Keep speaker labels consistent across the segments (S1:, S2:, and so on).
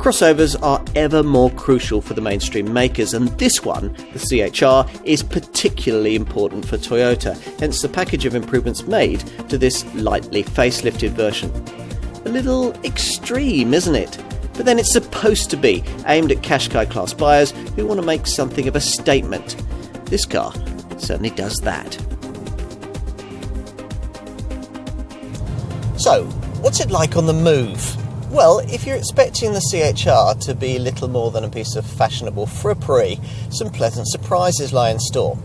S1: Crossovers are ever more crucial for the mainstream makers, and this one, the CHR, is particularly important for Toyota, hence the package of improvements made to this lightly facelifted version. A little extreme, isn't it? But then it's supposed to be, aimed at Qashqai class buyers who want to make something of a statement. This car certainly does that. So, what's it like on the move? Well, if you're expecting the CHR to be little more than a piece of fashionable frippery, some pleasant surprises lie in store.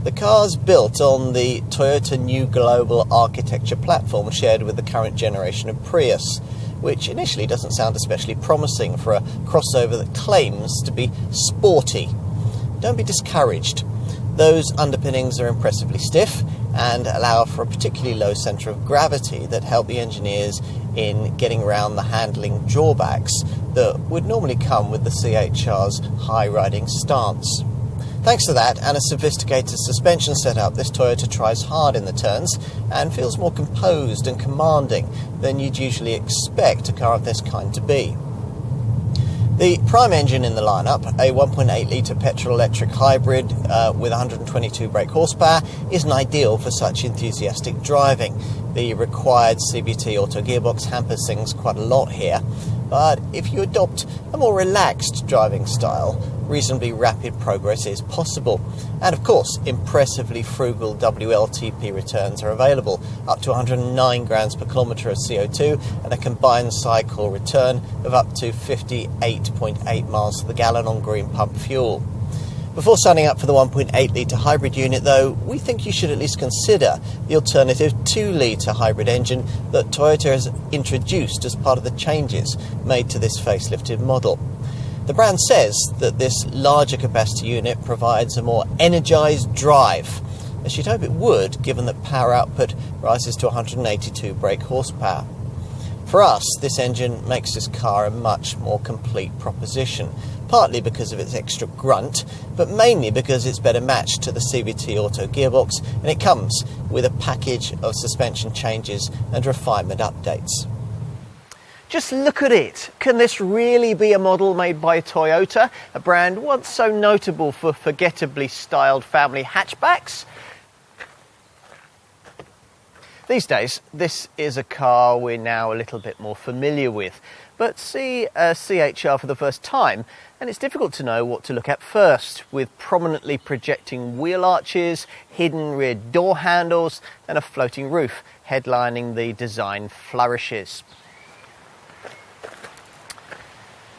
S1: The car's built on the Toyota New Global Architecture platform shared with the current generation of Prius, which initially doesn't sound especially promising for a crossover that claims to be sporty. Don't be discouraged. Those underpinnings are impressively stiff and allow for a particularly low centre of gravity that help the engineers in getting around the handling drawbacks that would normally come with the CHR's high-riding stance. Thanks to that and a sophisticated suspension setup, this Toyota tries hard in the turns and feels more composed and commanding than you'd usually expect a car of this kind to be. The prime engine in the lineup, a 1.8-litre petrol-electric hybrid with 122 brake horsepower, isn't ideal for such enthusiastic driving. The required CVT auto gearbox hampers things quite a lot here, but if you adopt a more relaxed driving style, reasonably rapid progress is possible. And of course, impressively frugal WLTP returns are available, up to 109 grams per kilometre of CO2 and a combined cycle return of up to 58.8 miles to the gallon on green pump fuel. Before signing up for the 1.8-litre hybrid unit, though, we think you should at least consider the alternative 2-litre hybrid engine that Toyota has introduced as part of the changes made to this facelifted model. The brand says that this larger capacity unit provides a more energised drive, as you'd hope it would, given that power output rises to 182 brake horsepower. For us, this engine makes this car a much more complete proposition, partly because of its extra grunt, but mainly because it's better matched to the CVT auto gearbox, and it comes with a package of suspension changes and refinement updates. Just look at it. Can this really be a model made by Toyota, a brand once so notable for forgettably styled family hatchbacks? These days, this is a car we're now a little bit more familiar with, but see a CHR for the first time, and it's difficult to know what to look at first, with prominently projecting wheel arches, hidden rear door handles, and a floating roof headlining the design flourishes.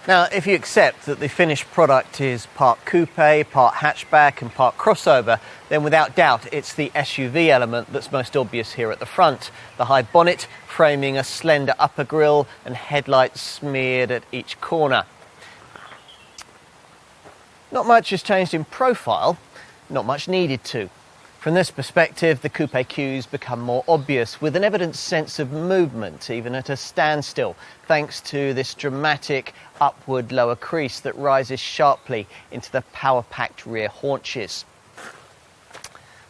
S1: Now, if you accept that the finished product is part coupe, part hatchback and part crossover, then without doubt it's the SUV element that's most obvious here at the front. The high bonnet framing a slender upper grille and headlights smeared at each corner. Not much has changed in profile, not much needed to. From this perspective, the coupe cues become more obvious, with an evident sense of movement, even at a standstill, thanks to this dramatic upward lower crease that rises sharply into the power-packed rear haunches.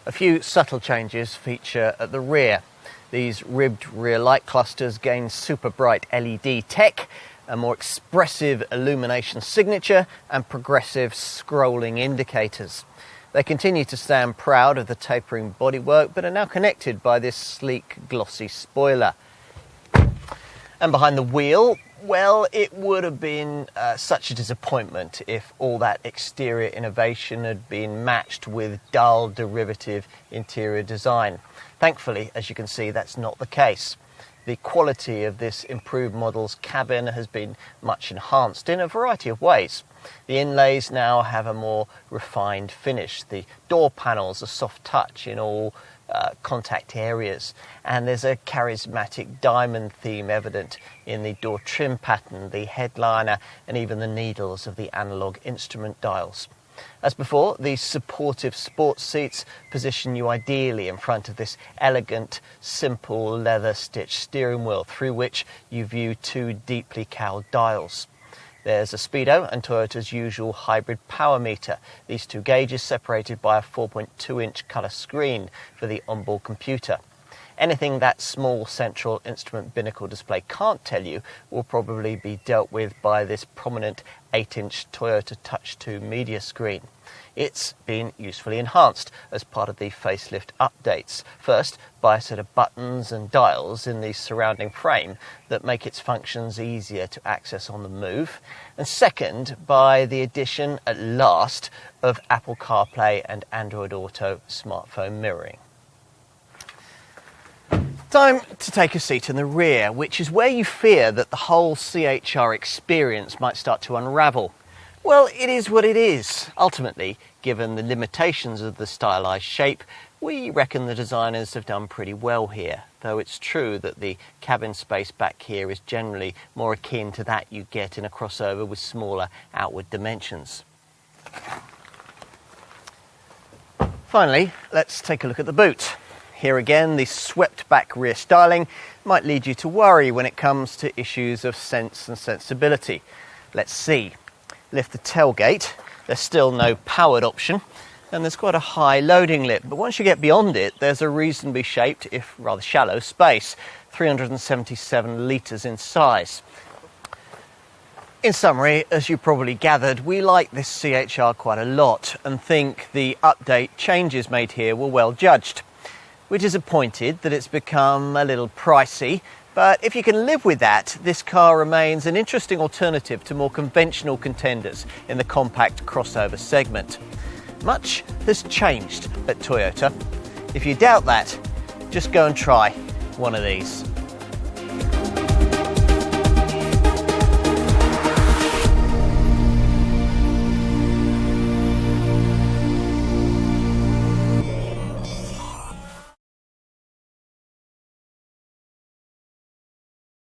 S1: A few subtle changes feature at the rear. These ribbed rear light clusters gain super bright LED tech, a more expressive illumination signature, and progressive scrolling indicators. They continue to stand proud of the tapering bodywork, but are now connected by this sleek, glossy spoiler. And behind the wheel, well, it would have been such a disappointment if all that exterior innovation had been matched with dull, derivative interior design. Thankfully, as you can see, that's not the case. The quality of this improved model's cabin has been much enhanced in a variety of ways. The inlays now have a more refined finish. The door panels are soft touch in all contact areas, and there's a charismatic diamond theme evident in the door trim pattern, the headliner, and even the needles of the analog instrument dials. As before, these supportive sports seats position you ideally in front of this elegant, simple leather-stitched steering wheel through which you view two deeply cowled dials. There's a speedo and Toyota's usual hybrid power meter, these two gauges separated by a 4.2-inch colour screen for the onboard computer. Anything that small central instrument binnacle display can't tell you will probably be dealt with by this prominent 8-inch Toyota Touch 2 media screen. It's been usefully enhanced as part of the facelift updates. First, by a set of buttons and dials in the surrounding frame that make its functions easier to access on the move. And second, by the addition, at last, of Apple CarPlay and Android Auto smartphone mirroring. Time to take a seat in the rear, which is where you fear that the whole CHR experience might start to unravel. Well, it is what it is. Ultimately, given the limitations of the stylised shape, we reckon the designers have done pretty well here, though it's true that the cabin space back here is generally more akin to that you get in a crossover with smaller outward dimensions. Finally, let's take a look at the boot. Here again, the swept back rear styling might lead you to worry when it comes to issues of sense and sensibility. Let's see. Lift the tailgate, there's still no powered option, and there's quite a high loading lip, but once you get beyond it, there's a reasonably shaped, if rather shallow, space, 377 litres in size. In summary, as you probably gathered, we like this CHR quite a lot and think the update changes made here were well judged. We're disappointed that it's become a little pricey, but if you can live with that, this car remains an interesting alternative to more conventional contenders in the compact crossover segment. Much has changed at Toyota. If you doubt that, just go and try one of these.